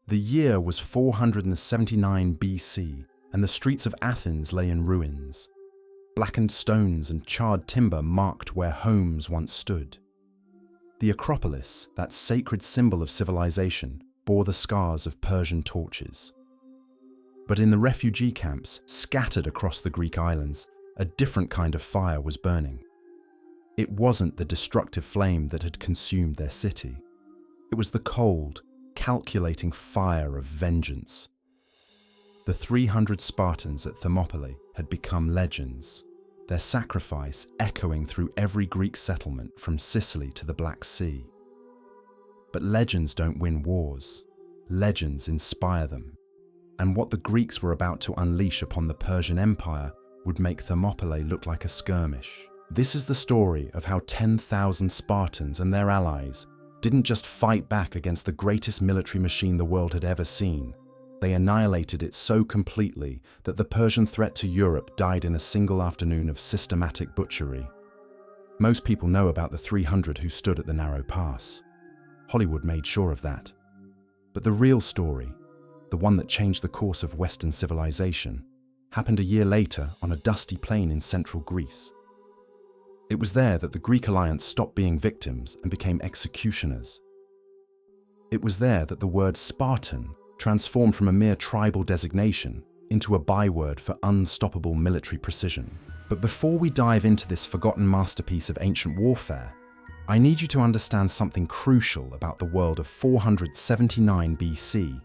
The year was 479 BC, and the streets of Athens lay in ruins. Blackened stones and charred timber marked where homes once stood. The Acropolis, that sacred symbol of civilization, bore the scars of Persian torches. But in the refugee camps scattered across the Greek islands, a different kind of fire was burning. It wasn't the destructive flame that had consumed their city. It was the cold, calculating fire of vengeance. The 300 Spartans at Thermopylae had become legends, their sacrifice echoing through every Greek settlement from Sicily to the Black Sea. But legends don't win wars. Legends inspire them. And what the Greeks were about to unleash upon the Persian Empire would make Thermopylae look like a skirmish. This is the story of how 10,000 Spartans and their allies didn't just fight back against the greatest military machine the world had ever seen. They annihilated it so completely that the Persian threat to Europe died in a single afternoon of systematic butchery. Most people know about the 300 who stood at the narrow pass. Hollywood made sure of that. But the real story, the one that changed the course of Western civilization, happened a year later on a dusty plain in central Greece. It was there that the Greek alliance stopped being victims and became executioners. It was there that the word Spartan transformed from a mere tribal designation into a byword for unstoppable military precision. But before we dive into this forgotten masterpiece of ancient warfare, I need you to understand something crucial about the world of 479 BC.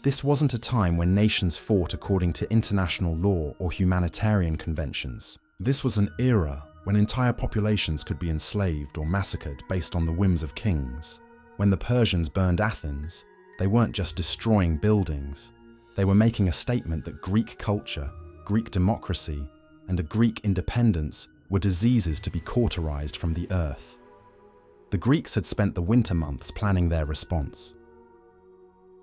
This wasn't a time when nations fought according to international law or humanitarian conventions. This was an era when entire populations could be enslaved or massacred based on the whims of kings. When the Persians burned Athens, they weren't just destroying buildings. They were making a statement that Greek culture, Greek democracy, and a Greek independence were diseases to be cauterized from the earth. The Greeks had spent the winter months planning their response.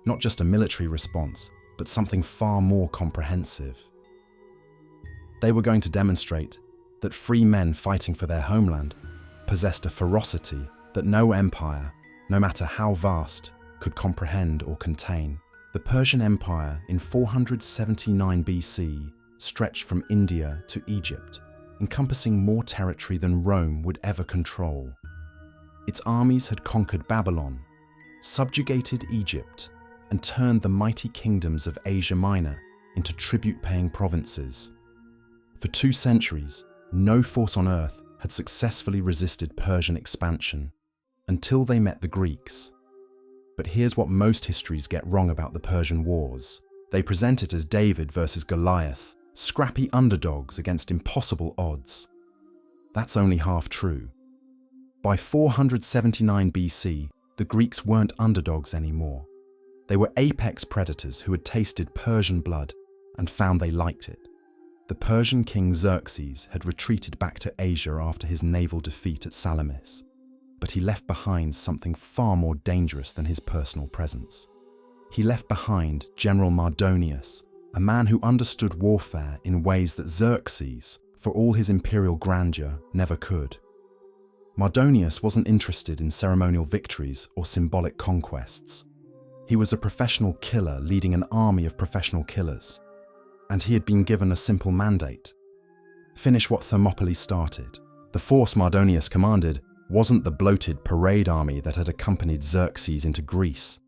Not just a military response, but something far more comprehensive. They were going to demonstrate that free men fighting for their homeland possessed a ferocity that no empire, no matter how vast, could comprehend or contain. The Persian Empire in 479 BC stretched from India to Egypt, encompassing more territory than Rome would ever control. Its armies had conquered Babylon, subjugated Egypt, and turned the mighty kingdoms of Asia Minor into tribute-paying provinces. For 2 centuries, no force on earth had successfully resisted Persian expansion until they met the Greeks. But here's what most histories get wrong about the Persian Wars. They present it as David versus Goliath, scrappy underdogs against impossible odds. That's only half true. By 479 BC, the Greeks weren't underdogs anymore. They were apex predators who had tasted Persian blood and found they liked it. The Persian king Xerxes had retreated back to Asia after his naval defeat at Salamis, but he left behind something far more dangerous than his personal presence. He left behind General Mardonius, a man who understood warfare in ways that Xerxes, for all his imperial grandeur, never could. Mardonius wasn't interested in ceremonial victories or symbolic conquests. He was a professional killer leading an army of professional killers. And he had been given a simple mandate: finish what Thermopylae started. The force Mardonius commanded wasn't the bloated parade army that had accompanied Xerxes into Greece.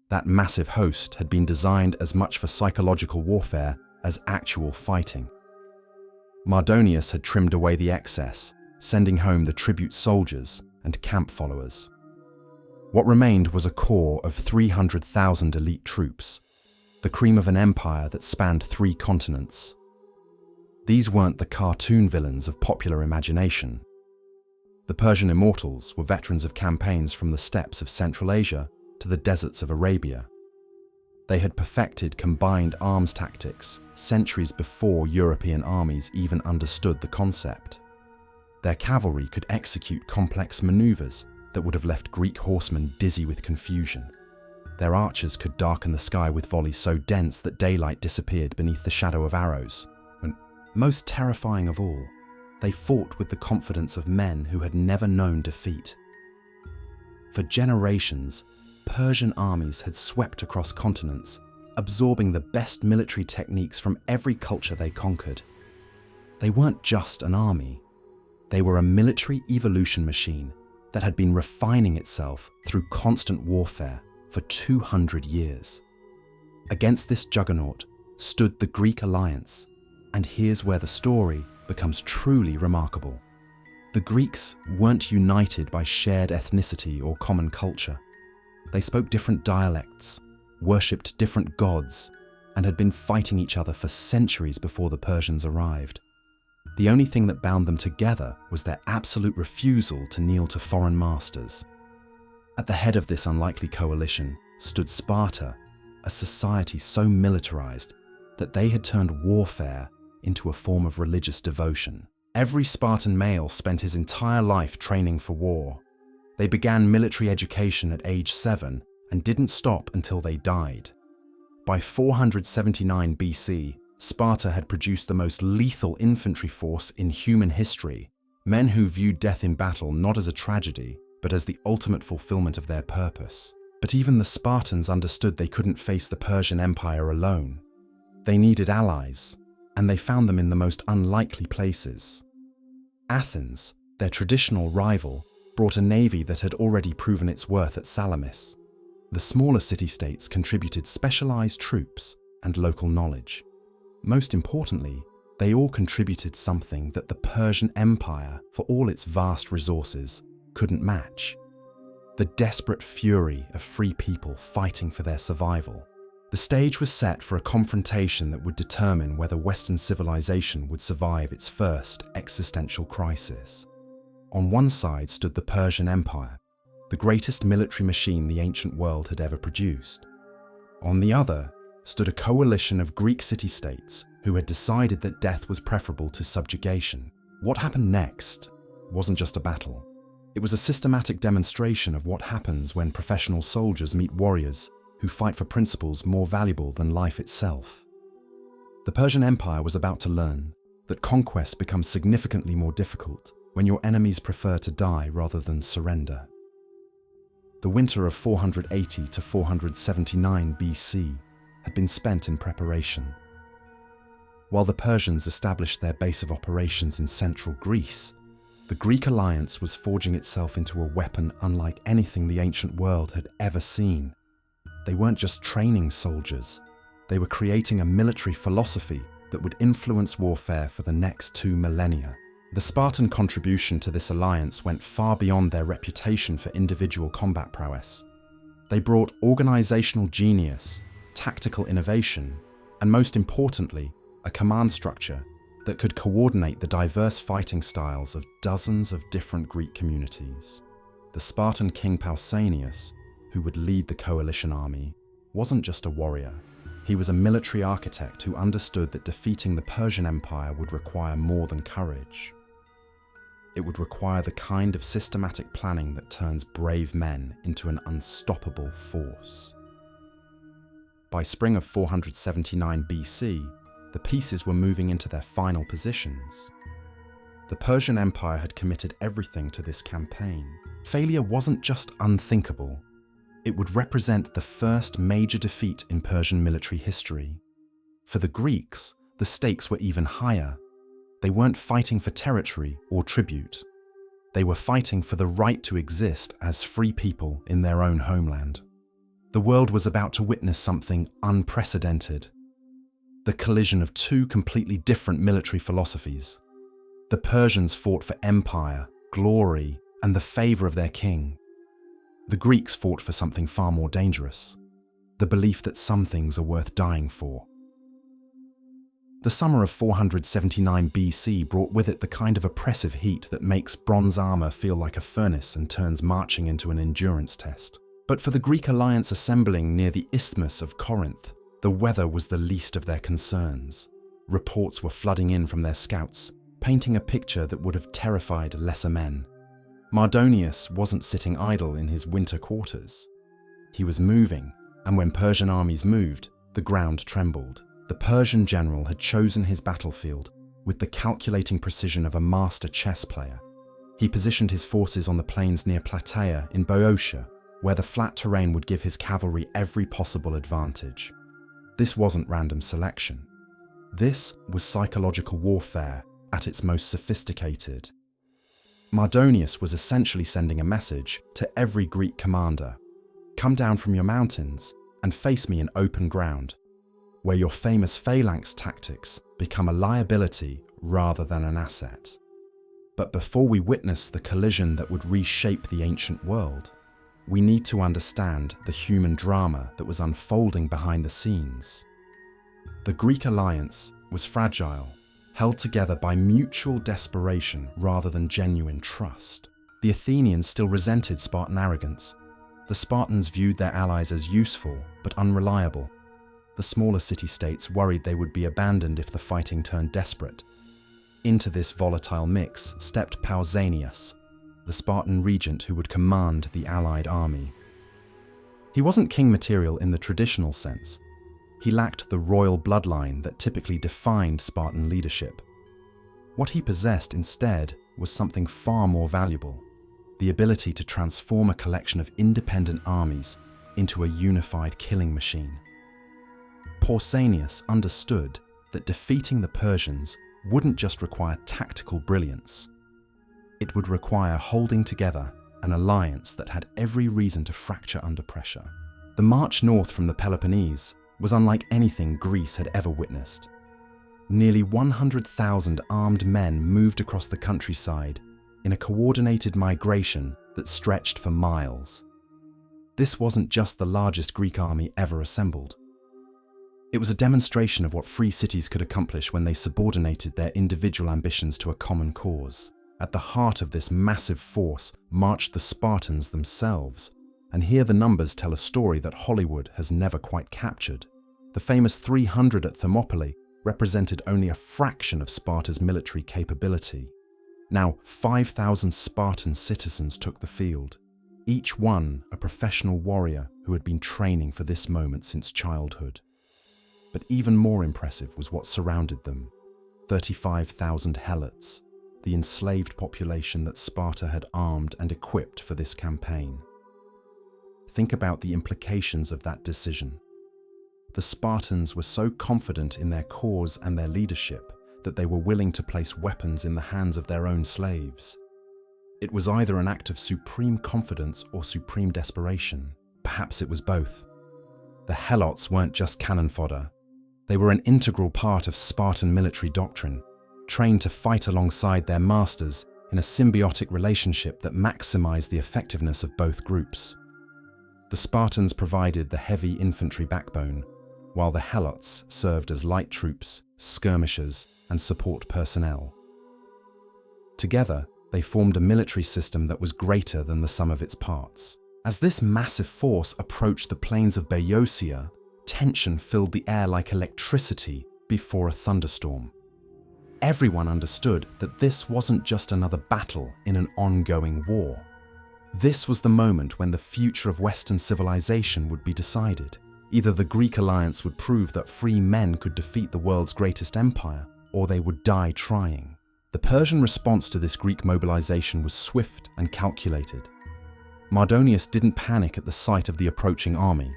That massive host had been designed as much for psychological warfare as actual fighting. Mardonius had trimmed away the excess, sending home the tribute soldiers and camp followers. What remained was a core of 300,000 elite troops, the cream of an empire that spanned 3 continents. These weren't the cartoon villains of popular imagination. The Persian immortals were veterans of campaigns from the steppes of Central Asia to the deserts of Arabia. They had perfected combined arms tactics centuries before European armies even understood the concept. Their cavalry could execute complex maneuvers that would have left Greek horsemen dizzy with confusion. Their archers could darken the sky with volleys so dense that daylight disappeared beneath the shadow of arrows. And most terrifying of all, they fought with the confidence of men who had never known defeat. For generations, Persian armies had swept across continents, absorbing the best military techniques from every culture they conquered. They weren't just an army. They were a military evolution machine that had been refining itself through constant warfare for 200 years. Against this juggernaut stood the Greek alliance, and here's where the story becomes truly remarkable. The Greeks weren't united by shared ethnicity or common culture. They spoke different dialects, worshipped different gods, and had been fighting each other for centuries before the Persians arrived. The only thing that bound them together was their absolute refusal to kneel to foreign masters. At the head of this unlikely coalition stood Sparta, a society so militarized that they had turned warfare into a form of religious devotion. Every Spartan male spent his entire life training for war. They began military education at age 7 and didn't stop until they died. By 479 BC, Sparta had produced the most lethal infantry force in human history, men who viewed death in battle not as a tragedy, but as the ultimate fulfillment of their purpose. But even the Spartans understood they couldn't face the Persian Empire alone. They needed allies, and they found them in the most unlikely places. Athens, their traditional rival, brought a navy that had already proven its worth at Salamis. The smaller city-states contributed specialized troops and local knowledge. Most importantly, they all contributed something that the Persian Empire, for all its vast resources, couldn't match: the desperate fury of free people fighting for their survival. The stage was set for a confrontation that would determine whether Western civilization would survive its first existential crisis. On one side stood the Persian Empire, the greatest military machine the ancient world had ever produced. On the other stood a coalition of Greek city-states who had decided that death was preferable to subjugation. What happened next wasn't just a battle. It was a systematic demonstration of what happens when professional soldiers meet warriors who fight for principles more valuable than life itself. The Persian Empire was about to learn that conquest becomes significantly more difficult when your enemies prefer to die rather than surrender. The winter of 480 to 479 BC had been spent in preparation. While the Persians established their base of operations in central Greece, the Greek alliance was forging itself into a weapon unlike anything the ancient world had ever seen. They weren't just training soldiers, they were creating a military philosophy that would influence warfare for the next 2 millennia. The Spartan contribution to this alliance went far beyond their reputation for individual combat prowess. They brought organizational genius, tactical innovation, and most importantly, a command structure that could coordinate the diverse fighting styles of dozens of different Greek communities. The Spartan king Pausanias, who would lead the coalition army, wasn't just a warrior. He was a military architect who understood that defeating the Persian Empire would require more than courage. It would require the kind of systematic planning that turns brave men into an unstoppable force. By spring of 479 BC, the pieces were moving into their final positions. The Persian Empire had committed everything to this campaign. Failure wasn't just unthinkable. It would represent the first major defeat in Persian military history. For the Greeks, the stakes were even higher. They weren't fighting for territory or tribute. They were fighting for the right to exist as free people in their own homeland. The world was about to witness something unprecedented: the collision of 2 completely different military philosophies. The Persians fought for empire, glory, and the favor of their king. The Greeks fought for something far more dangerous: the belief that some things are worth dying for. The summer of 479 BC brought with it the kind of oppressive heat that makes bronze armor feel like a furnace and turns marching into an endurance test. But for the Greek alliance assembling near the Isthmus of Corinth, the weather was the least of their concerns. Reports were flooding in from their scouts, painting a picture that would have terrified lesser men. Mardonius wasn't sitting idle in his winter quarters. He was moving, and when Persian armies moved, the ground trembled. The Persian general had chosen his battlefield with the calculating precision of a master chess player. He positioned his forces on the plains near Plataea in Boeotia, where the flat terrain would give his cavalry every possible advantage. This wasn't random selection. This was psychological warfare at its most sophisticated. Mardonius was essentially sending a message to every Greek commander: come down from your mountains and face me in open ground, where your famous phalanx tactics become a liability rather than an asset. But before we witness the collision that would reshape the ancient world, we need to understand the human drama that was unfolding behind the scenes. The Greek alliance was fragile, held together by mutual desperation rather than genuine trust. The Athenians still resented Spartan arrogance. The Spartans viewed their allies as useful but unreliable. The smaller city-states worried they would be abandoned if the fighting turned desperate. Into this volatile mix stepped Pausanias, the Spartan regent who would command the allied army. He wasn't king material in the traditional sense. He lacked the royal bloodline that typically defined Spartan leadership. What he possessed instead was something far more valuable: the ability to transform a collection of independent armies into a unified killing machine. Pausanias understood that defeating the Persians wouldn't just require tactical brilliance. It would require holding together an alliance that had every reason to fracture under pressure. The march north from the Peloponnese was unlike anything Greece had ever witnessed. Nearly 100,000 armed men moved across the countryside in a coordinated migration that stretched for miles. This wasn't just the largest Greek army ever assembled. It was a demonstration of what free cities could accomplish when they subordinated their individual ambitions to a common cause. At the heart of this massive force marched the Spartans themselves, and here the numbers tell a story that Hollywood has never quite captured. The famous 300 at Thermopylae represented only a fraction of Sparta's military capability. Now, 5,000 Spartan citizens took the field, each one a professional warrior who had been training for this moment since childhood. But even more impressive was what surrounded them: 35,000 helots, the enslaved population that Sparta had armed and equipped for this campaign. Think about the implications of that decision. The Spartans were so confident in their cause and their leadership that they were willing to place weapons in the hands of their own slaves. It was either an act of supreme confidence or supreme desperation. Perhaps it was both. The helots weren't just cannon fodder. They were an integral part of Spartan military doctrine, trained to fight alongside their masters in a symbiotic relationship that maximized the effectiveness of both groups. The Spartans provided the heavy infantry backbone, while the helots served as light troops, skirmishers, and support personnel. Together, they formed a military system that was greater than the sum of its parts. As this massive force approached the plains of Boeotia, tension filled the air like electricity before a thunderstorm. Everyone understood that this wasn't just another battle in an ongoing war. This was the moment when the future of Western civilization would be decided. Either the Greek alliance would prove that free men could defeat the world's greatest empire, or they would die trying. The Persian response to this Greek mobilization was swift and calculated. Mardonius didn't panic at the sight of the approaching army.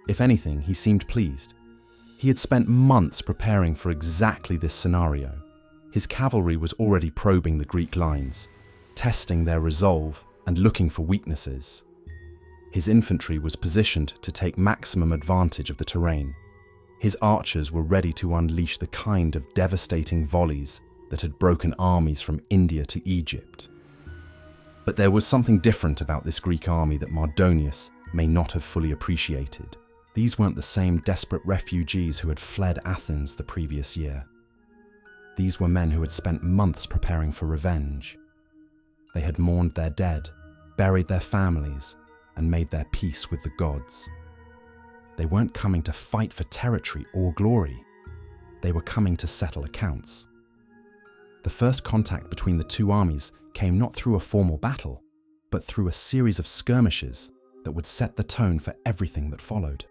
If anything, he seemed pleased. He had spent months preparing for exactly this scenario. His cavalry was already probing the Greek lines, testing their resolve and looking for weaknesses. His infantry was positioned to take maximum advantage of the terrain. His archers were ready to unleash the kind of devastating volleys that had broken armies from India to Egypt. But there was something different about this Greek army that Mardonius may not have fully appreciated. These weren't the same desperate refugees who had fled Athens the previous year. These were men who had spent months preparing for revenge. They had mourned their dead, buried their families, and made their peace with the gods. They weren't coming to fight for territory or glory. They were coming to settle accounts. The first contact between the two armies came not through a formal battle, but through a series of skirmishes that would set the tone for everything that followed.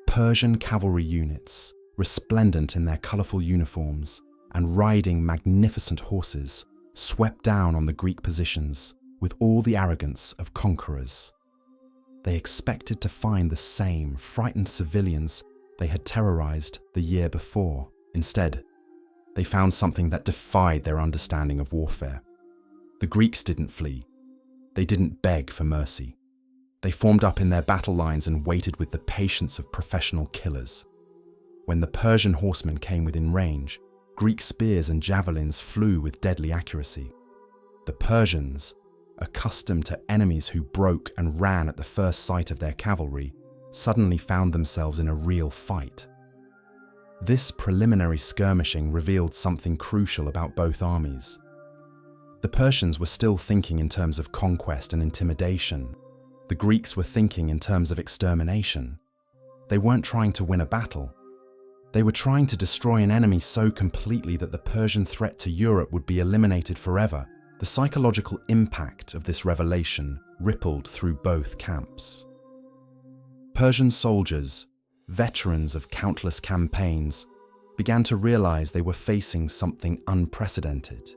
Persian cavalry units, resplendent in their colorful uniforms and riding magnificent horses, swept down on the Greek positions with all the arrogance of conquerors. They expected to find the same frightened civilians they had terrorized the year before. Instead, they found something that defied their understanding of warfare. The Greeks didn't flee. They didn't beg for mercy. They formed up in their battle lines and waited with the patience of professional killers. When the Persian horsemen came within range, Greek spears and javelins flew with deadly accuracy. The Persians, accustomed to enemies who broke and ran at the first sight of their cavalry, suddenly found themselves in a real fight. This preliminary skirmishing revealed something crucial about both armies. The Persians were still thinking in terms of conquest and intimidation. The Greeks were thinking in terms of extermination. They weren't trying to win a battle. They were trying to destroy an enemy so completely that the Persian threat to Europe would be eliminated forever. The psychological impact of this revelation rippled through both camps. Persian soldiers, veterans of countless campaigns, began to realize they were facing something unprecedented.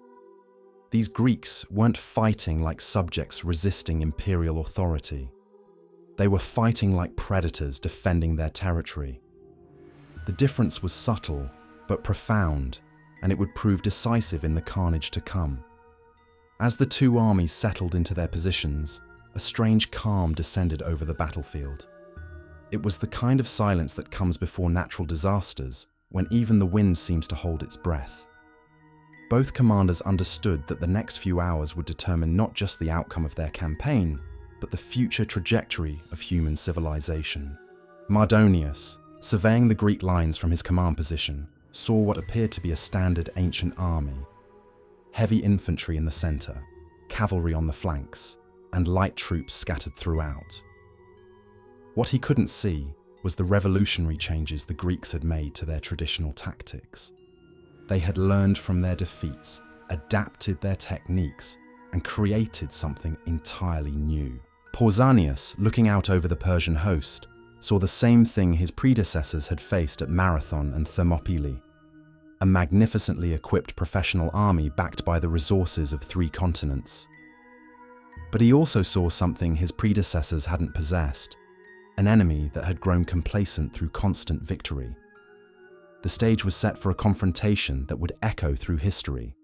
These Greeks weren't fighting like subjects resisting imperial authority. They were fighting like predators defending their territory. The difference was subtle but profound, and it would prove decisive in the carnage to come. As the two armies settled into their positions, a strange calm descended over the battlefield. It was the kind of silence that comes before natural disasters, when even the wind seems to hold its breath. Both commanders understood that the next few hours would determine not just the outcome of their campaign, but the future trajectory of human civilization. Mardonius, surveying the Greek lines from his command position, saw what appeared to be a standard ancient army. Heavy infantry in the center, cavalry on the flanks, and light troops scattered throughout. What he couldn't see was the revolutionary changes the Greeks had made to their traditional tactics. They had learned from their defeats, adapted their techniques, and created something entirely new. Pausanias, looking out over the Persian host, saw the same thing his predecessors had faced at Marathon and Thermopylae, a magnificently equipped professional army backed by the resources of 3 continents. But he also saw something his predecessors hadn't possessed, an enemy that had grown complacent through constant victory. The stage was set for a confrontation that would echo through history.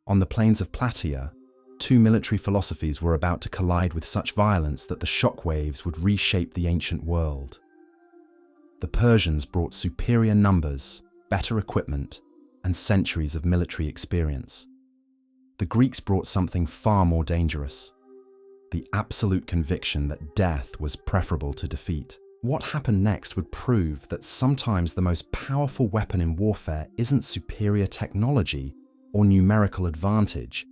On the plains of Plataea, 2 military philosophies were about to collide with such violence that the shockwaves would reshape the ancient world. The Persians brought superior numbers, better equipment, and centuries of military experience. The Greeks brought something far more dangerous: the absolute conviction that death was preferable to defeat. What happened next would prove that sometimes the most powerful weapon in warfare isn't superior technology or numerical advantage.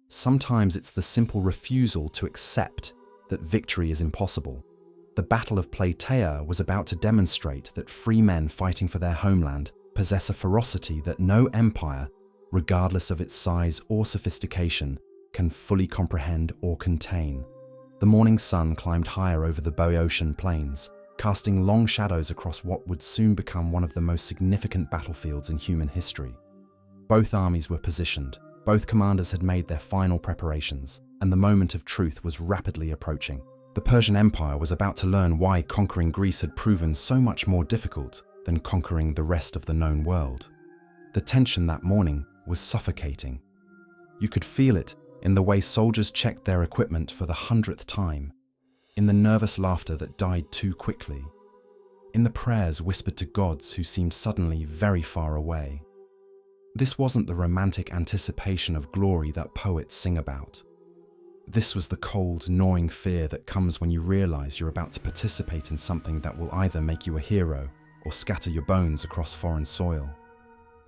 Sometimes it's the simple refusal to accept that victory is impossible. The Battle of Plataea was about to demonstrate that free men fighting for their homeland possess a ferocity that no empire, regardless of its size or sophistication, can fully comprehend or contain. The morning sun climbed higher over the Boeotian plains, casting long shadows across what would soon become one of the most significant battlefields in human history. Both armies were positioned, both commanders had made their final preparations, and the moment of truth was rapidly approaching. The Persian Empire was about to learn why conquering Greece had proven so much more difficult than conquering the rest of the known world. The tension that morning was suffocating. You could feel it in the way soldiers checked their equipment for the 100th time, in the nervous laughter that died too quickly, in the prayers whispered to gods who seemed suddenly very far away. This wasn't the romantic anticipation of glory that poets sing about. This was the cold, gnawing fear that comes when you realize you're about to participate in something that will either make you a hero or scatter your bones across foreign soil.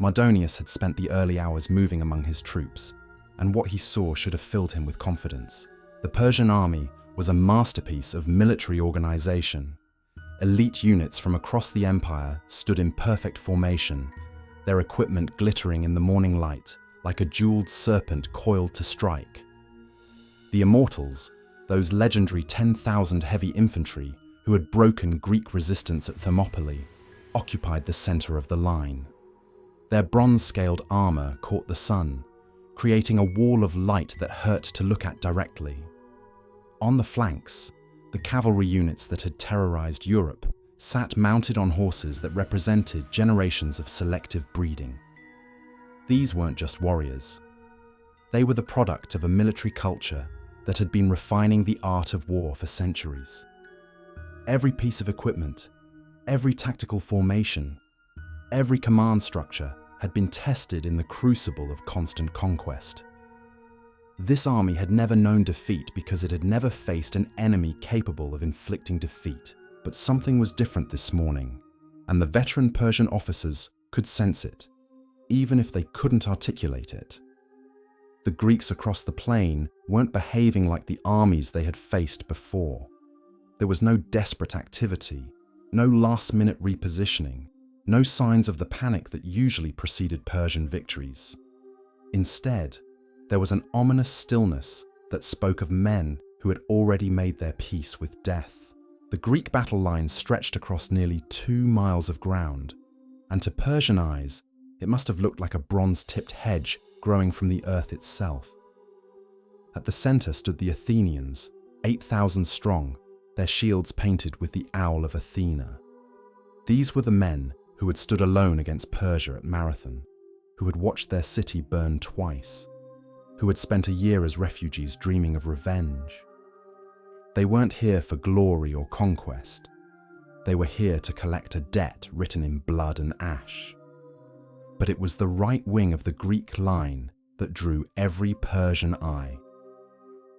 Mardonius had spent the early hours moving among his troops, and what he saw should have filled him with confidence. The Persian army was a masterpiece of military organization. Elite units from across the empire stood in perfect formation, their equipment glittering in the morning light like a jeweled serpent coiled to strike. The Immortals, those legendary 10,000 heavy infantry who had broken Greek resistance at Thermopylae, occupied the center of the line. Their bronze-scaled armor caught the sun, creating a wall of light that hurt to look at directly. On the flanks, The cavalry units that had terrorized Europe sat mounted on horses that represented generations of selective breeding. These weren't just warriors. They were the product of a military culture that had been refining the art of war for centuries. Every piece of equipment, every tactical formation, every command structure had been tested in the crucible of constant conquest. This army had never known defeat because it had never faced an enemy capable of inflicting defeat. But something was different this morning, and the veteran Persian officers could sense it, even if they couldn't articulate it. The Greeks across the plain weren't behaving like the armies they had faced before. There was no desperate activity, no last-minute repositioning, no signs of the panic that usually preceded Persian victories. Instead, there was an ominous stillness that spoke of men who had already made their peace with death. The Greek battle line stretched across nearly 2 miles of ground, and to Persian eyes, it must have looked like a bronze-tipped hedge growing from the earth itself. At the center stood the Athenians, 8,000 strong, their shields painted with the owl of Athena. These were the men who had stood alone against Persia at Marathon, who had watched their city burn twice, who had spent a year as refugees dreaming of revenge. They weren't here for glory or conquest. They were here to collect a debt written in blood and ash. But it was the right wing of the Greek line that drew every Persian eye.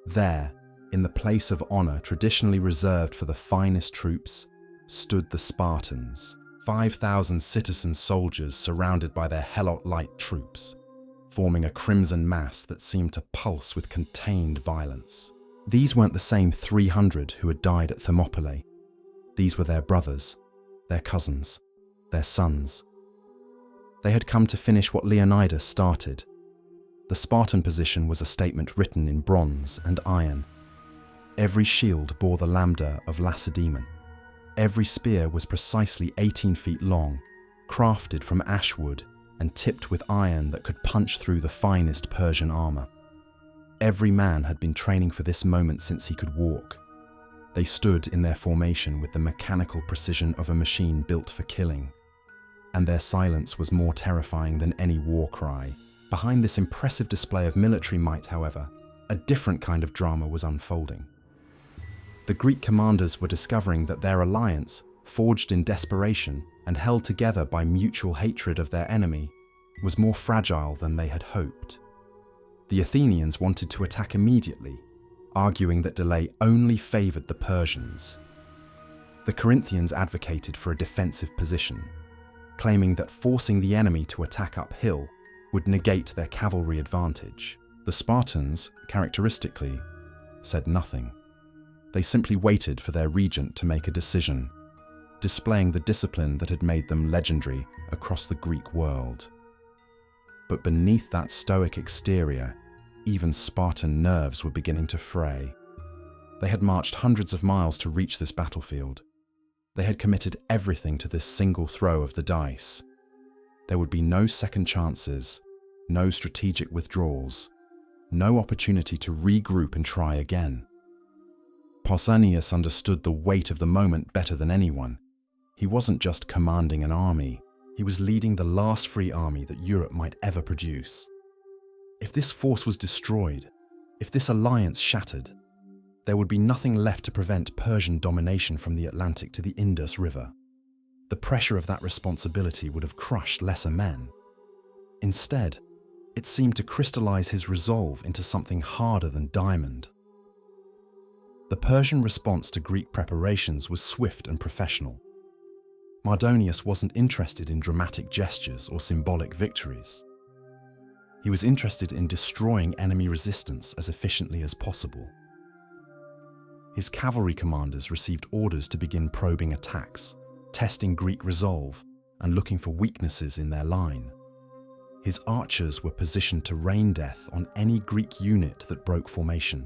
There, in the place of honor traditionally reserved for the finest troops, stood the Spartans, 5,000 citizen soldiers surrounded by their Helot-light troops, forming a crimson mass that seemed to pulse with contained violence. These weren't the same 300 who had died at Thermopylae. These were their brothers, their cousins, their sons. They had come to finish what Leonidas started. The Spartan position was a statement written in bronze and iron. Every shield bore the lambda of Lacedaemon. Every spear was precisely 18 feet long, crafted from ash wood and tipped with iron that could punch through the finest Persian armor. Every man had been training for this moment since he could walk. They stood in their formation with the mechanical precision of a machine built for killing. And their silence was more terrifying than any war cry. Behind this impressive display of military might, however, a different kind of drama was unfolding. The Greek commanders were discovering that their alliance, forged in desperation and held together by mutual hatred of their enemy, was more fragile than they had hoped. The Athenians wanted to attack immediately, arguing that delay only favored the Persians. The Corinthians advocated for a defensive position, claiming that forcing the enemy to attack uphill would negate their cavalry advantage. The Spartans, characteristically, said nothing. They simply waited for their regent to make a decision, displaying the discipline that had made them legendary across the Greek world. But beneath that stoic exterior, even Spartan nerves were beginning to fray. They had marched hundreds of miles to reach this battlefield. They had committed everything to this single throw of the dice. There would be no second chances, no strategic withdrawals, no opportunity to regroup and try again. Pausanias understood the weight of the moment better than anyone. He wasn't just commanding an army. He was leading the last free army that Europe might ever produce. If this force was destroyed, if this alliance shattered, there would be nothing left to prevent Persian domination from the Atlantic to the Indus River. The pressure of that responsibility would have crushed lesser men. Instead, it seemed to crystallize his resolve into something harder than diamond. The Persian response to Greek preparations was swift and professional. Mardonius wasn't interested in dramatic gestures or symbolic victories. He was interested in destroying enemy resistance as efficiently as possible. His cavalry commanders received orders to begin probing attacks, testing Greek resolve, and looking for weaknesses in their line. His archers were positioned to rain death on any Greek unit that broke formation.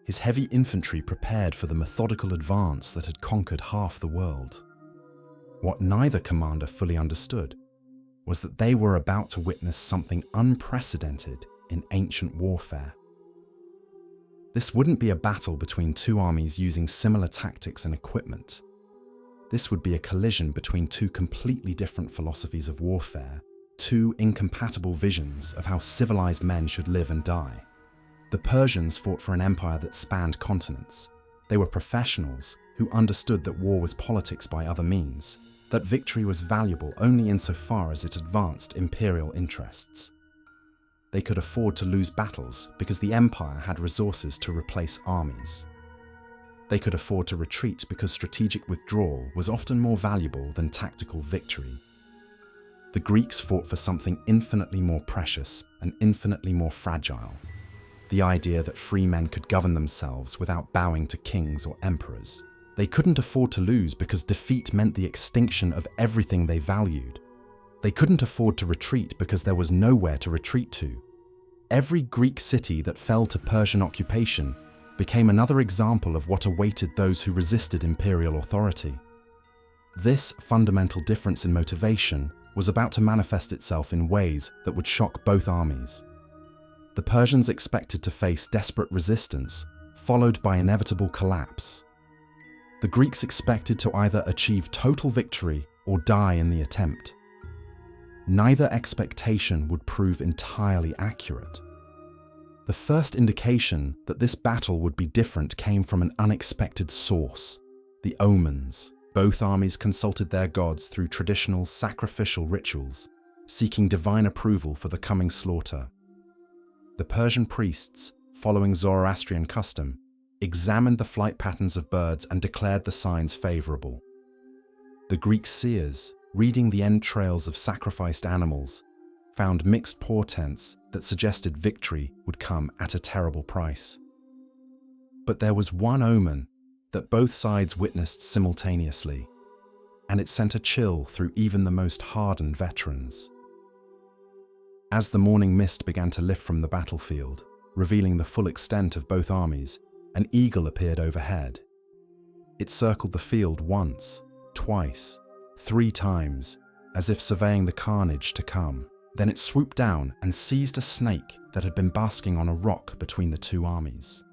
His heavy infantry prepared for the methodical advance that had conquered half the world. What neither commander fully understood was that they were about to witness something unprecedented in ancient warfare. This wouldn't be a battle between two armies using similar tactics and equipment. This would be a collision between two completely different philosophies of warfare, two incompatible visions of how civilized men should live and die. The Persians fought for an empire that spanned continents. They were professionals who understood that war was politics by other means, that victory was valuable only insofar as it advanced imperial interests. They could afford to lose battles because the empire had resources to replace armies. They could afford to retreat because strategic withdrawal was often more valuable than tactical victory. The Greeks fought for something infinitely more precious and infinitely more fragile: the idea that free men could govern themselves without bowing to kings or emperors. They couldn't afford to lose because defeat meant the extinction of everything they valued. They couldn't afford to retreat because there was nowhere to retreat to. Every Greek city that fell to Persian occupation became another example of what awaited those who resisted imperial authority. This fundamental difference in motivation was about to manifest itself in ways that would shock both armies. The Persians expected to face desperate resistance, followed by inevitable collapse. The Greeks expected to either achieve total victory or die in the attempt. Neither expectation would prove entirely accurate. The first indication that this battle would be different came from an unexpected source: the omens. Both armies consulted their gods through traditional sacrificial rituals, seeking divine approval for the coming slaughter. The Persian priests, following Zoroastrian custom, examined the flight patterns of birds and declared the signs favorable. The Greek seers, reading the entrails of sacrificed animals, found mixed portents that suggested victory would come at a terrible price. But there was one omen that both sides witnessed simultaneously, and it sent a chill through even the most hardened veterans. As the morning mist began to lift from the battlefield, revealing the full extent of both armies, an eagle appeared overhead. It circled the field once, twice, 3 times, as if surveying the carnage to come. Then it swooped down and seized a snake that had been basking on a rock between the two armies.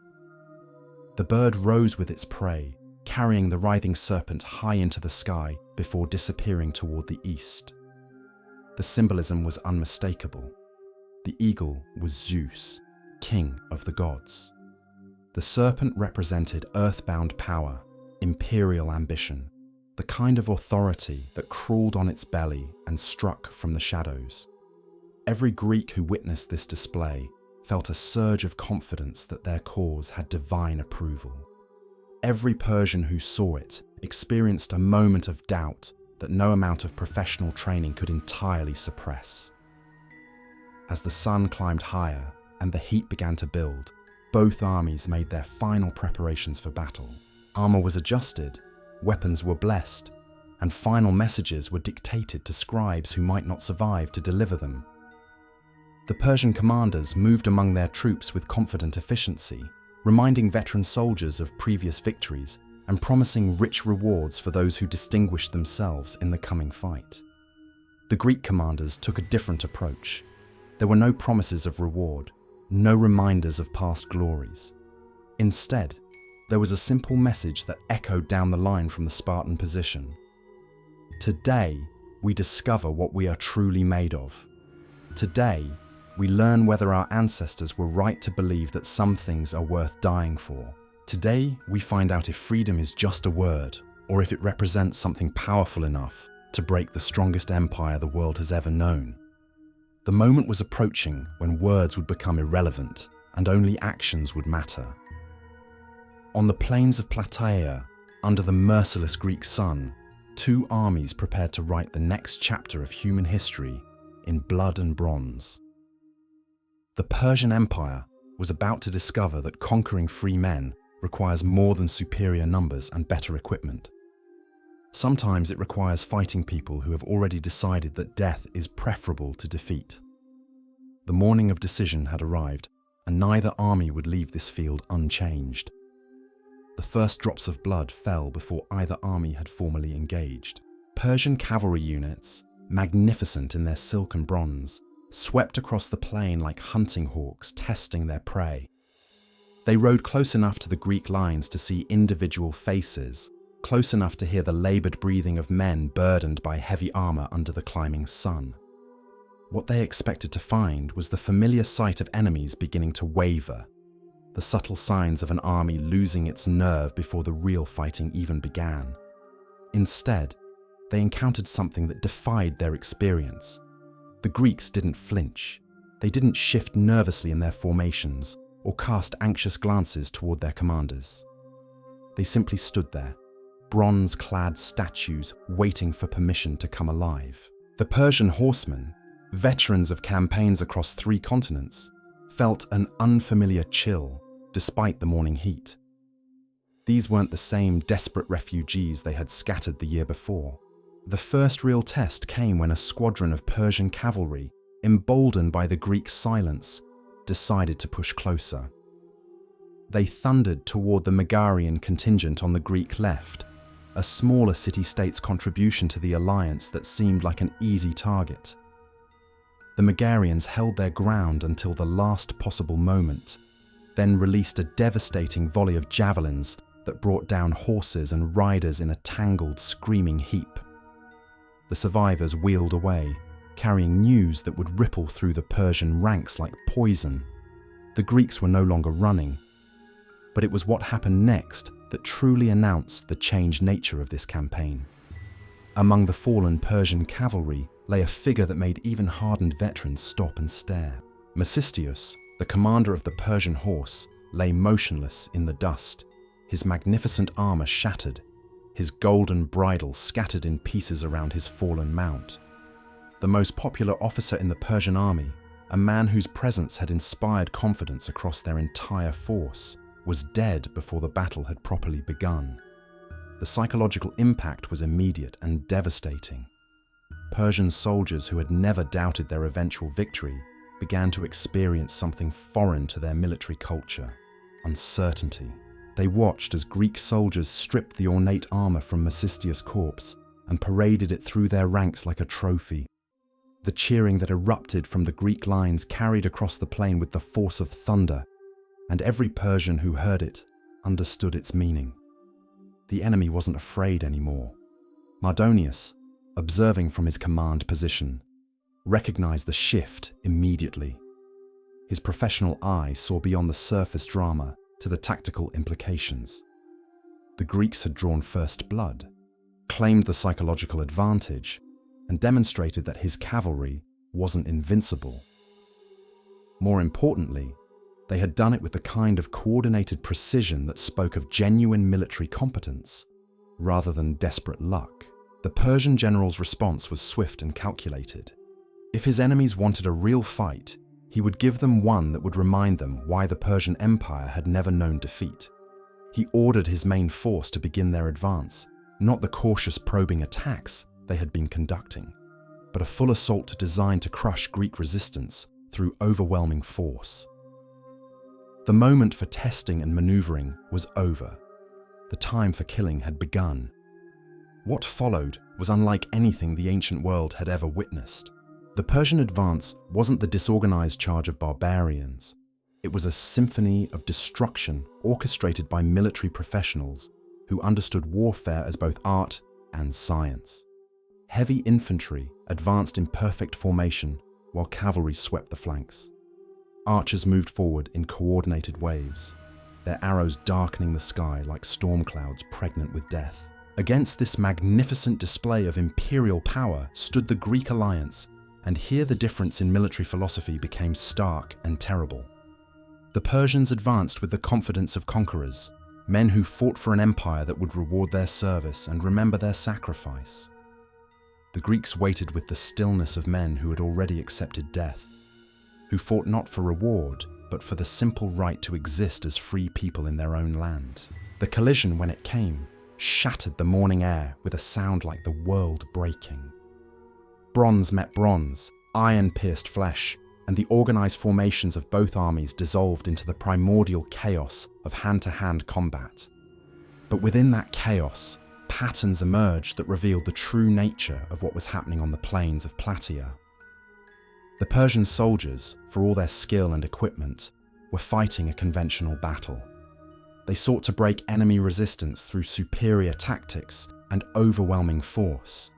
The bird rose with its prey, carrying the writhing serpent high into the sky before disappearing toward the east. The symbolism was unmistakable. The eagle was Zeus, king of the gods. The serpent represented earthbound power, imperial ambition, the kind of authority that crawled on its belly and struck from the shadows. Every Greek who witnessed this display felt a surge of confidence that their cause had divine approval. Every Persian who saw it experienced a moment of doubt that no amount of professional training could entirely suppress. As the sun climbed higher and the heat began to build, both armies made their final preparations for battle. Armor was adjusted, weapons were blessed, and final messages were dictated to scribes who might not survive to deliver them. The Persian commanders moved among their troops with confident efficiency, reminding veteran soldiers of previous victories and promising rich rewards for those who distinguished themselves in the coming fight. The Greek commanders took a different approach. There were no promises of reward, no reminders of past glories. Instead, there was a simple message that echoed down the line from the Spartan position. Today, we discover what we are truly made of. Today, we learn whether our ancestors were right to believe that some things are worth dying for. Today, we find out if freedom is just a word, or if it represents something powerful enough to break the strongest empire the world has ever known. The moment was approaching when words would become irrelevant and only actions would matter. On the plains of Plataea, under the merciless Greek sun, 2 armies prepared to write the next chapter of human history in blood and bronze. The Persian Empire was about to discover that conquering free men requires more than superior numbers and better equipment. Sometimes it requires fighting people who have already decided that death is preferable to defeat. The morning of decision had arrived, and neither army would leave this field unchanged. The first drops of blood fell before either army had formally engaged. Persian cavalry units, magnificent in their silk and bronze, swept across the plain like hunting hawks testing their prey. They rode close enough to the Greek lines to see individual faces, close enough to hear the labored breathing of men burdened by heavy armor under the climbing sun. What they expected to find was the familiar sight of enemies beginning to waver, the subtle signs of an army losing its nerve before the real fighting even began. Instead, they encountered something that defied their experience. The Greeks didn't flinch. They didn't shift nervously in their formations or cast anxious glances toward their commanders. They simply stood there, bronze-clad statues waiting for permission to come alive. The Persian horsemen, veterans of campaigns across 3 continents, felt an unfamiliar chill despite the morning heat. These weren't the same desperate refugees they had scattered the year before. The first real test came when a squadron of Persian cavalry, emboldened by the Greek silence, decided to push closer. They thundered toward the Megarian contingent on the Greek left, a smaller city-state's contribution to the alliance that seemed like an easy target. The Megarians held their ground until the last possible moment, then released a devastating volley of javelins that brought down horses and riders in a tangled, screaming heap. The survivors wheeled away, carrying news that would ripple through the Persian ranks like poison. The Greeks were no longer running, but it was what happened next that truly announced the changed nature of this campaign. Among the fallen Persian cavalry lay a figure that made even hardened veterans stop and stare. Mecisteus, the commander of the Persian horse, lay motionless in the dust, his magnificent armor shattered, his golden bridle scattered in pieces around his fallen mount. The most popular officer in the Persian army, a man whose presence had inspired confidence across their entire force, was dead before the battle had properly begun. The psychological impact was immediate and devastating. Persian soldiers who had never doubted their eventual victory began to experience something foreign to their military culture: uncertainty. They watched as Greek soldiers stripped the ornate armor from Mecisteus' corpse and paraded it through their ranks like a trophy. The cheering that erupted from the Greek lines carried across the plain with the force of thunder, and every Persian who heard it understood its meaning. The enemy wasn't afraid anymore. Mardonius, observing from his command position, recognized the shift immediately. His professional eye saw beyond the surface drama to the tactical implications. The Greeks had drawn first blood, claimed the psychological advantage, and demonstrated that his cavalry wasn't invincible. More importantly, they had done it with the kind of coordinated precision that spoke of genuine military competence, rather than desperate luck. The Persian general's response was swift and calculated. If his enemies wanted a real fight, he would give them one that would remind them why the Persian Empire had never known defeat. He ordered his main force to begin their advance, not the cautious probing attacks they had been conducting, but a full assault designed to crush Greek resistance through overwhelming force. The moment for testing and maneuvering was over. The time for killing had begun. What followed was unlike anything the ancient world had ever witnessed. The Persian advance wasn't the disorganized charge of barbarians. It was a symphony of destruction orchestrated by military professionals who understood warfare as both art and science. Heavy infantry advanced in perfect formation while cavalry swept the flanks. Archers moved forward in coordinated waves, their arrows darkening the sky like storm clouds pregnant with death. Against this magnificent display of imperial power stood the Greek alliance, and here the difference in military philosophy became stark and terrible. The Persians advanced with the confidence of conquerors, men who fought for an empire that would reward their service and remember their sacrifice. The Greeks waited with the stillness of men who had already accepted death, who fought not for reward, but for the simple right to exist as free people in their own land. The collision, when it came, shattered the morning air with a sound like the world breaking. Bronze met bronze, iron pierced flesh, and the organized formations of both armies dissolved into the primordial chaos of hand-to-hand combat. But within that chaos, patterns emerged that revealed the true nature of what was happening on the plains of Plataea. The Persian soldiers, for all their skill and equipment, were fighting a conventional battle. They sought to break enemy resistance through superior tactics and overwhelming force.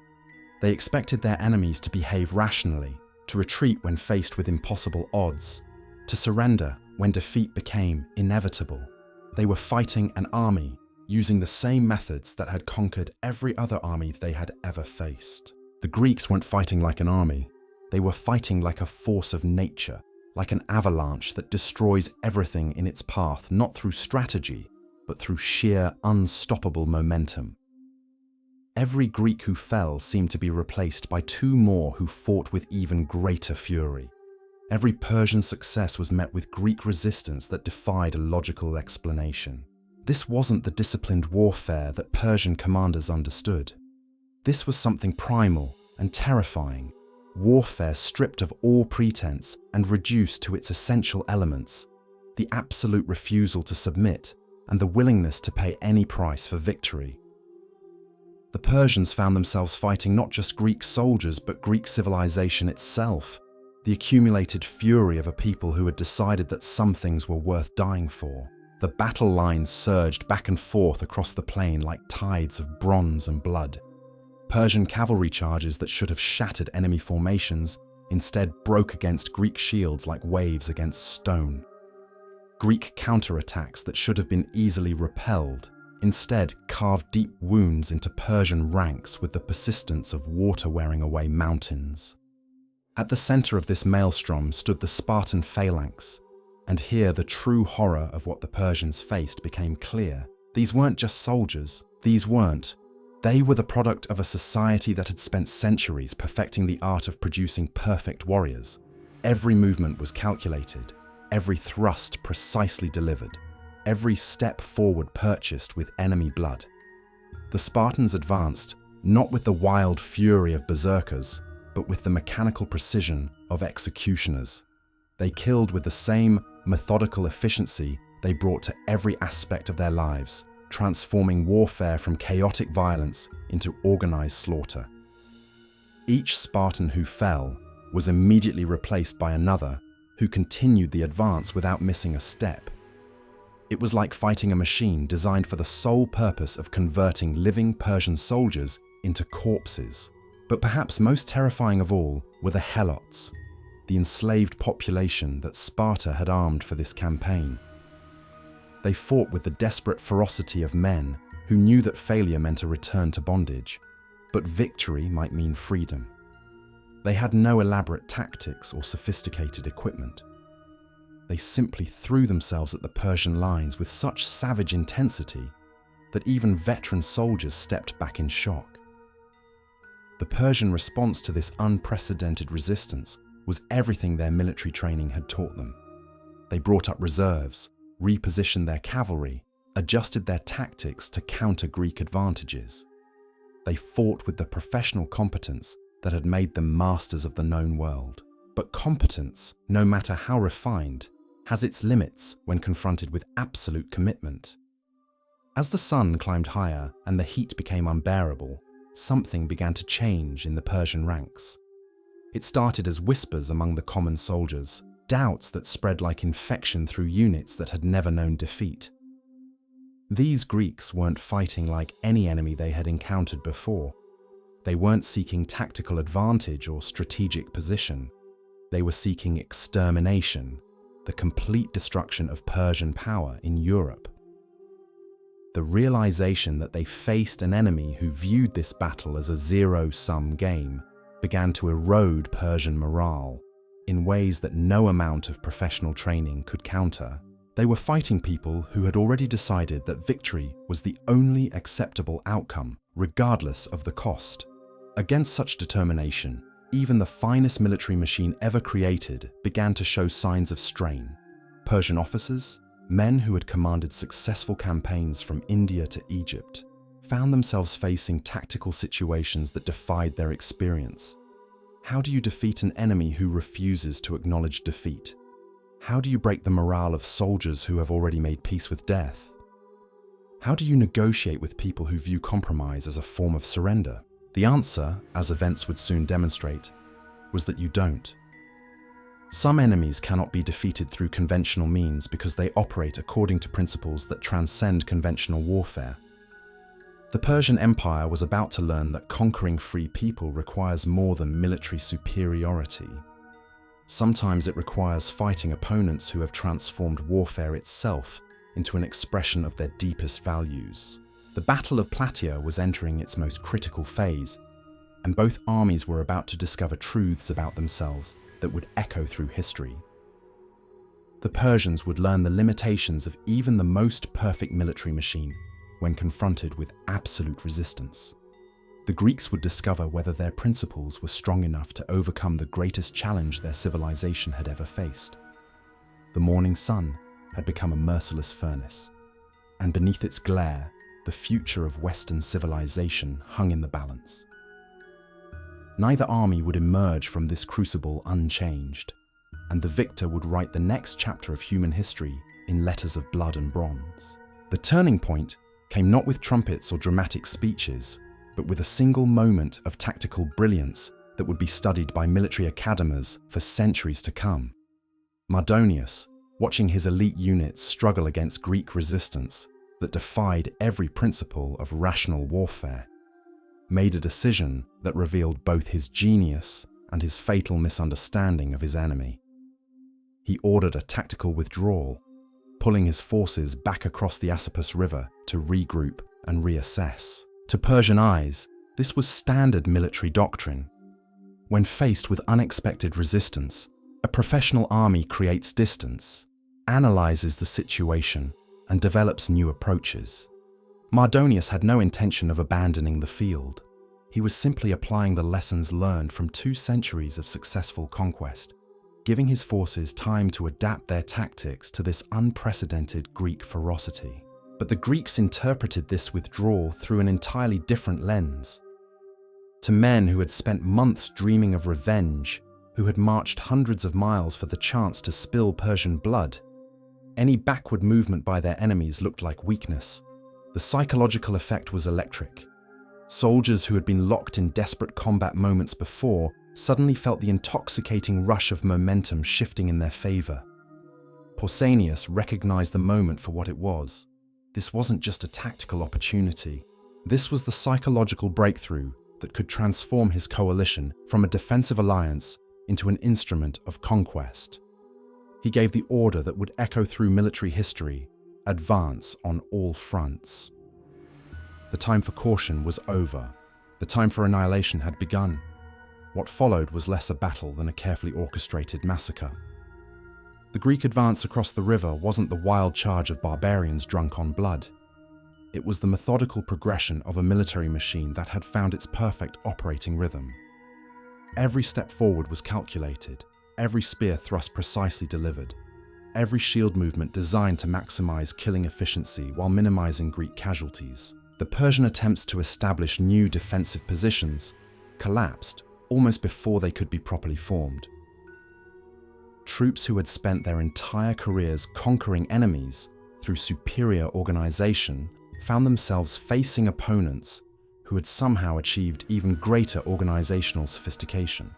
They expected their enemies to behave rationally, to retreat when faced with impossible odds, to surrender when defeat became inevitable. They were fighting an army using the same methods that had conquered every other army they had ever faced. The Greeks weren't fighting like an army. They were fighting like a force of nature, like an avalanche that destroys everything in its path, not through strategy, but through sheer, unstoppable momentum. Every Greek who fell seemed to be replaced by two more who fought with even greater fury. Every Persian success was met with Greek resistance that defied a logical explanation. This wasn't the disciplined warfare that Persian commanders understood. This was something primal and terrifying, warfare stripped of all pretense and reduced to its essential elements, the absolute refusal to submit and the willingness to pay any price for victory. The Persians found themselves fighting not just Greek soldiers but Greek civilization itself, the accumulated fury of a people who had decided that some things were worth dying for. The battle lines surged back and forth across the plain like tides of bronze and blood. Persian cavalry charges that should have shattered enemy formations instead broke against Greek shields like waves against stone. Greek counterattacks that should have been easily repelled instead carved deep wounds into Persian ranks with the persistence of water wearing away mountains. At the center of this maelstrom stood the Spartan phalanx, and here the true horror of what the Persians faced became clear. These weren't just soldiers, they were the product of a society that had spent centuries perfecting the art of producing perfect warriors. Every movement was calculated, every thrust precisely delivered, every step forward purchased with enemy blood. The Spartans advanced not with the wild fury of berserkers, but with the mechanical precision of executioners. They killed with the same methodical efficiency they brought to every aspect of their lives, transforming warfare from chaotic violence into organized slaughter. Each Spartan who fell was immediately replaced by another who continued the advance without missing a step. It was like fighting a machine designed for the sole purpose of converting living Persian soldiers into corpses. But perhaps most terrifying of all were the helots, the enslaved population that Sparta had armed for this campaign. They fought with the desperate ferocity of men who knew that failure meant a return to bondage, but victory might mean freedom. They had no elaborate tactics or sophisticated equipment. They simply threw themselves at the Persian lines with such savage intensity that even veteran soldiers stepped back in shock. The Persian response to this unprecedented resistance was everything their military training had taught them. They brought up reserves, repositioned their cavalry, adjusted their tactics to counter Greek advantages. They fought with the professional competence that had made them masters of the known world. But competence, no matter how refined, has its limits when confronted with absolute commitment. As the sun climbed higher and the heat became unbearable, something began to change in the Persian ranks. It started as whispers among the common soldiers, doubts that spread like infection through units that had never known defeat. These Greeks weren't fighting like any enemy they had encountered before. They weren't seeking tactical advantage or strategic position. They were seeking extermination, the complete destruction of Persian power in Europe. The realization that they faced an enemy who viewed this battle as a zero-sum game began to erode Persian morale in ways that no amount of professional training could counter. They were fighting people who had already decided that victory was the only acceptable outcome, regardless of the cost. Against such determination, even the finest military machine ever created began to show signs of strain. Persian officers, men who had commanded successful campaigns from India to Egypt, found themselves facing tactical situations that defied their experience. How do you defeat an enemy who refuses to acknowledge defeat? How do you break the morale of soldiers who have already made peace with death? How do you negotiate with people who view compromise as a form of surrender? The answer, as events would soon demonstrate, was that you don't. Some enemies cannot be defeated through conventional means because they operate according to principles that transcend conventional warfare. The Persian Empire was about to learn that conquering free people requires more than military superiority. Sometimes it requires fighting opponents who have transformed warfare itself into an expression of their deepest values. The Battle of Plataea was entering its most critical phase, and both armies were about to discover truths about themselves that would echo through history. The Persians would learn the limitations of even the most perfect military machine when confronted with absolute resistance. The Greeks would discover whether their principles were strong enough to overcome the greatest challenge their civilization had ever faced. The morning sun had become a merciless furnace, and beneath its glare, the future of Western civilization hung in the balance. Neither army would emerge from this crucible unchanged, and the victor would write the next chapter of human history in letters of blood and bronze. The turning point came not with trumpets or dramatic speeches, but with a single moment of tactical brilliance that would be studied by military academies for centuries to come. Mardonius, watching his elite units struggle against Greek resistance that defied every principle of rational warfare, made a decision that revealed both his genius and his fatal misunderstanding of his enemy. He ordered a tactical withdrawal, pulling his forces back across the Asopus River to regroup and reassess. To Persian eyes, this was standard military doctrine. When faced with unexpected resistance, a professional army creates distance, analyzes the situation, and develops new approaches. Mardonius had no intention of abandoning the field. He was simply applying the lessons learned from 2 centuries of successful conquest, giving his forces time to adapt their tactics to this unprecedented Greek ferocity. But the Greeks interpreted this withdrawal through an entirely different lens. To men who had spent months dreaming of revenge, who had marched hundreds of miles for the chance to spill Persian blood, any backward movement by their enemies looked like weakness. The psychological effect was electric. Soldiers who had been locked in desperate combat moments before suddenly felt the intoxicating rush of momentum shifting in their favor. Pausanias recognized the moment for what it was. This wasn't just a tactical opportunity. This was the psychological breakthrough that could transform his coalition from a defensive alliance into an instrument of conquest. He gave the order that would echo through military history: advance on all fronts. The time for caution was over. The time for annihilation had begun. What followed was less a battle than a carefully orchestrated massacre. The Greek advance across the river wasn't the wild charge of barbarians drunk on blood. It was the methodical progression of a military machine that had found its perfect operating rhythm. Every step forward was calculated, every spear thrust precisely delivered, every shield movement designed to maximize killing efficiency while minimizing Greek casualties. The Persian attempts to establish new defensive positions collapsed almost before they could be properly formed. Troops who had spent their entire careers conquering enemies through superior organization found themselves facing opponents who had somehow achieved even greater organizational sophistication.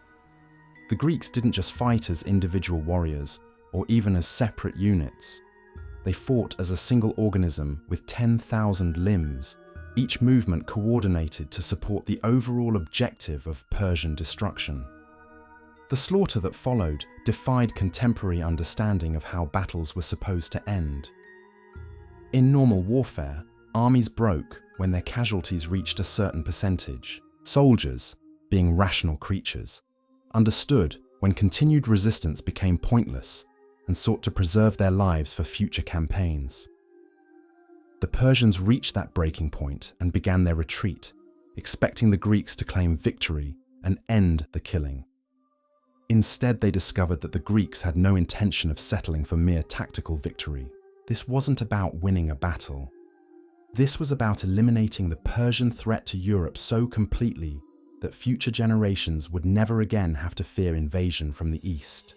The Greeks didn't just fight as individual warriors or even as separate units. They fought as a single organism with 10,000 limbs, each movement coordinated to support the overall objective of Persian destruction. The slaughter that followed defied contemporary understanding of how battles were supposed to end. In normal warfare, armies broke when their casualties reached a certain percentage. Soldiers, being rational creatures, understood when continued resistance became pointless and sought to preserve their lives for future campaigns. The Persians reached that breaking point and began their retreat, expecting the Greeks to claim victory and end the killing. Instead, they discovered that the Greeks had no intention of settling for mere tactical victory. This wasn't about winning a battle. This was about eliminating the Persian threat to Europe so completely that future generations would never again have to fear invasion from the east.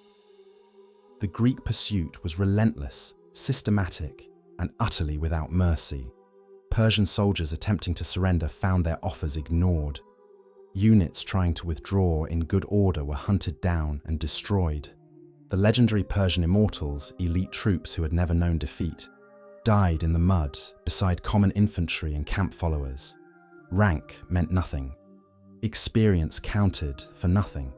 The Greek pursuit was relentless, systematic, and utterly without mercy. Persian soldiers attempting to surrender found their offers ignored. Units trying to withdraw in good order were hunted down and destroyed. The legendary Persian immortals, elite troops who had never known defeat, died in the mud beside common infantry and camp followers. Rank meant nothing. Experience counted for nothing.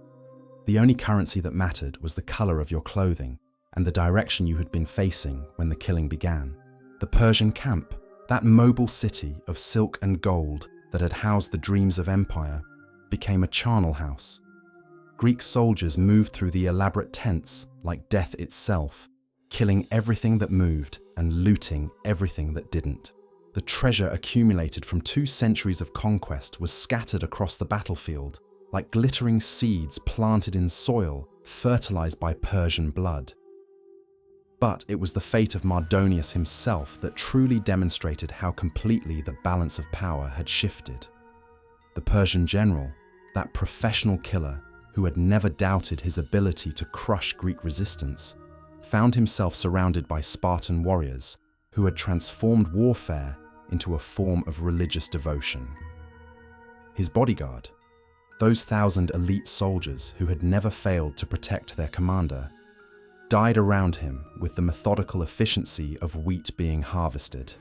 The only currency that mattered was the color of your clothing and the direction you had been facing when the killing began. The Persian camp, that mobile city of silk and gold that had housed the dreams of empire, became a charnel house. Greek soldiers moved through the elaborate tents like death itself, killing everything that moved and looting everything that didn't. The treasure accumulated from 2 centuries of conquest was scattered across the battlefield, like glittering seeds planted in soil, fertilized by Persian blood. But it was the fate of Mardonius himself that truly demonstrated how completely the balance of power had shifted. The Persian general, that professional killer who had never doubted his ability to crush Greek resistance, found himself surrounded by Spartan warriors who had transformed warfare into a form of religious devotion. His bodyguard, those 1,000 elite soldiers who had never failed to protect their commander, died around him with the methodical efficiency of wheat being harvested.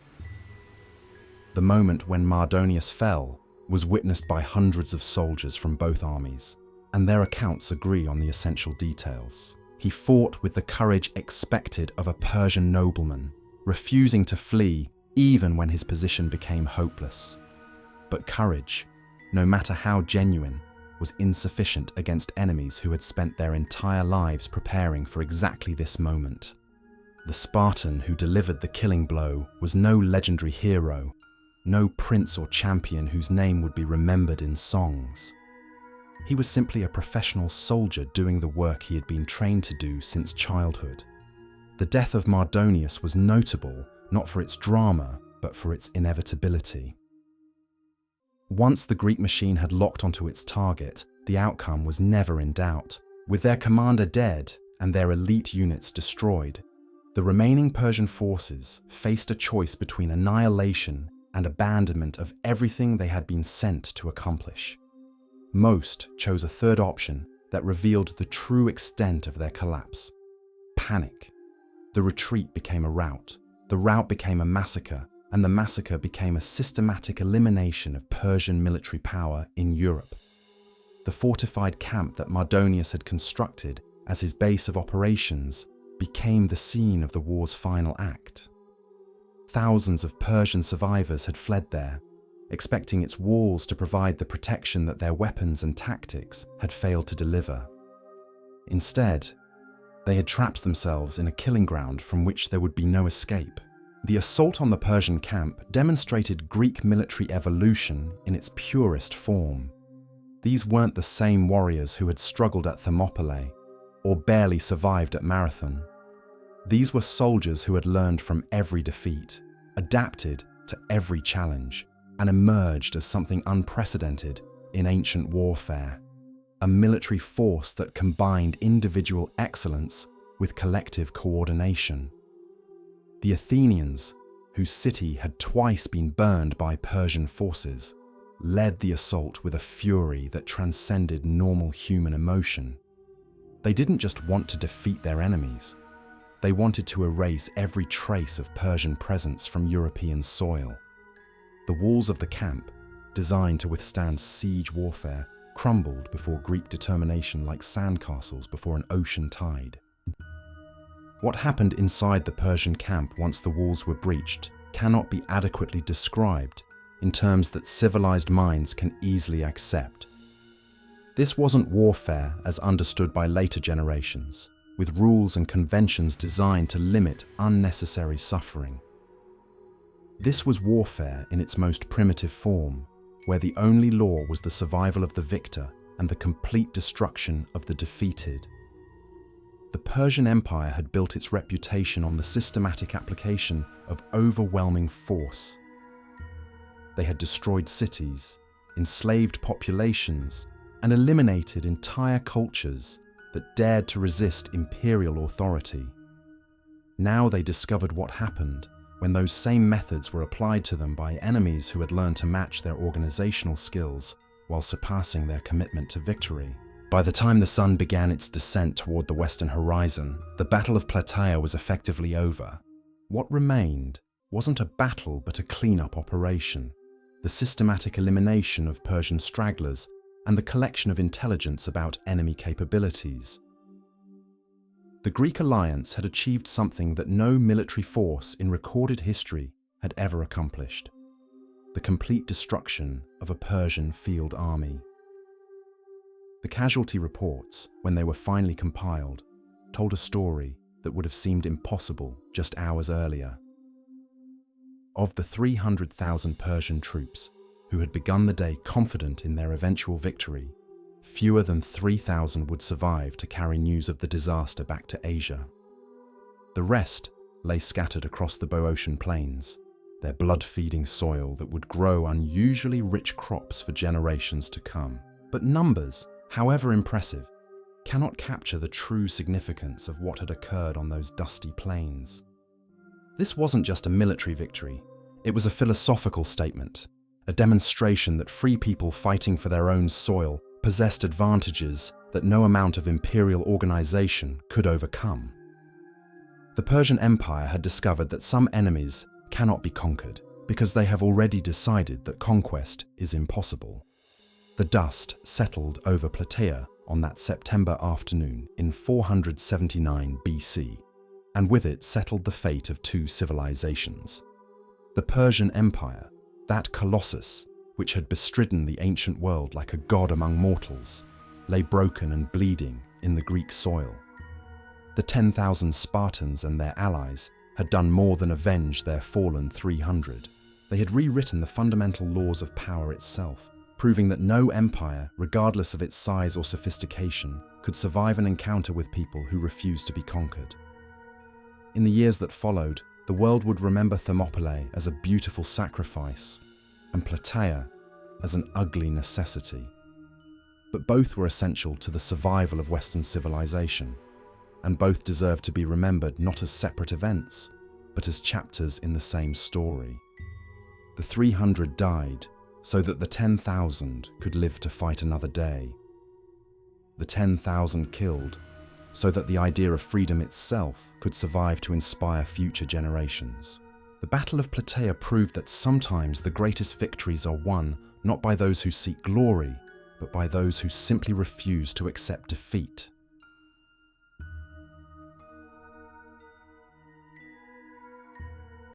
The moment when Mardonius fell was witnessed by hundreds of soldiers from both armies, and their accounts agree on the essential details. He fought with the courage expected of a Persian nobleman, refusing to flee even when his position became hopeless. But courage, no matter how genuine, was insufficient against enemies who had spent their entire lives preparing for exactly this moment. The Spartan who delivered the killing blow was no legendary hero, no prince or champion whose name would be remembered in songs. He was simply a professional soldier doing the work he had been trained to do since childhood. The death of Mardonius was notable not for its drama, but for its inevitability. Once the Greek machine had locked onto its target, the outcome was never in doubt. With their commander dead and their elite units destroyed, the remaining Persian forces faced a choice between annihilation and abandonment of everything they had been sent to accomplish. Most chose a third option that revealed the true extent of their collapse: panic. The retreat became a rout, the rout became a massacre, and the massacre became a systematic elimination of Persian military power in Europe. The fortified camp that Mardonius had constructed as his base of operations became the scene of the war's final act. Thousands of Persian survivors had fled there, expecting its walls to provide the protection that their weapons and tactics had failed to deliver. Instead, they had trapped themselves in a killing ground from which there would be no escape. The assault on the Persian camp demonstrated Greek military evolution in its purest form. These weren't the same warriors who had struggled at Thermopylae or barely survived at Marathon. These were soldiers who had learned from every defeat, adapted to every challenge, and emerged as something unprecedented in ancient warfare. A military force that combined individual excellence with collective coordination. The Athenians, whose city had twice been burned by Persian forces, led the assault with a fury that transcended normal human emotion. They didn't just want to defeat their enemies, they wanted to erase every trace of Persian presence from European soil. The walls of the camp, designed to withstand siege warfare, crumbled before Greek determination like sandcastles before an ocean tide. What happened inside the Persian camp once the walls were breached cannot be adequately described in terms that civilized minds can easily accept. This wasn't warfare as understood by later generations, with rules and conventions designed to limit unnecessary suffering. This was warfare in its most primitive form, where the only law was the survival of the victor and the complete destruction of the defeated. The Persian Empire had built its reputation on the systematic application of overwhelming force. They had destroyed cities, enslaved populations, and eliminated entire cultures that dared to resist imperial authority. Now they discovered what happened when those same methods were applied to them by enemies who had learned to match their organizational skills while surpassing their commitment to victory. By the time the sun began its descent toward the western horizon, the Battle of Plataea was effectively over. What remained wasn't a battle but a cleanup operation, the systematic elimination of Persian stragglers and the collection of intelligence about enemy capabilities. The Greek alliance had achieved something that no military force in recorded history had ever accomplished: the complete destruction of a Persian field army. The casualty reports, when they were finally compiled, told a story that would have seemed impossible just hours earlier. Of the 300,000 Persian troops who had begun the day confident in their eventual victory, fewer than 3,000 would survive to carry news of the disaster back to Asia. The rest lay scattered across the Boeotian plains, their blood-feeding soil that would grow unusually rich crops for generations to come. But numbers, however impressive, cannot capture the true significance of what had occurred on those dusty plains. This wasn't just a military victory, it was a philosophical statement, a demonstration that free people fighting for their own soil possessed advantages that no amount of imperial organization could overcome. The Persian Empire had discovered that some enemies cannot be conquered because they have already decided that conquest is impossible. The dust settled over Plataea on that September afternoon in 479 BC, and with it settled the fate of two civilizations. The Persian Empire, that colossus which had bestridden the ancient world like a god among mortals, lay broken and bleeding in the Greek soil. The 10,000 Spartans and their allies had done more than avenge their fallen 300. They had rewritten the fundamental laws of power itself, proving that no empire, regardless of its size or sophistication, could survive an encounter with people who refused to be conquered. In the years that followed, the world would remember Thermopylae as a beautiful sacrifice and Plataea as an ugly necessity. But both were essential to the survival of Western civilization, and both deserve to be remembered not as separate events, but as chapters in the same story. The 300 died so that the 10,000 could live to fight another day. The 10,000 killed so that the idea of freedom itself could survive to inspire future generations. The Battle of Plataea proved that sometimes the greatest victories are won not by those who seek glory, but by those who simply refuse to accept defeat.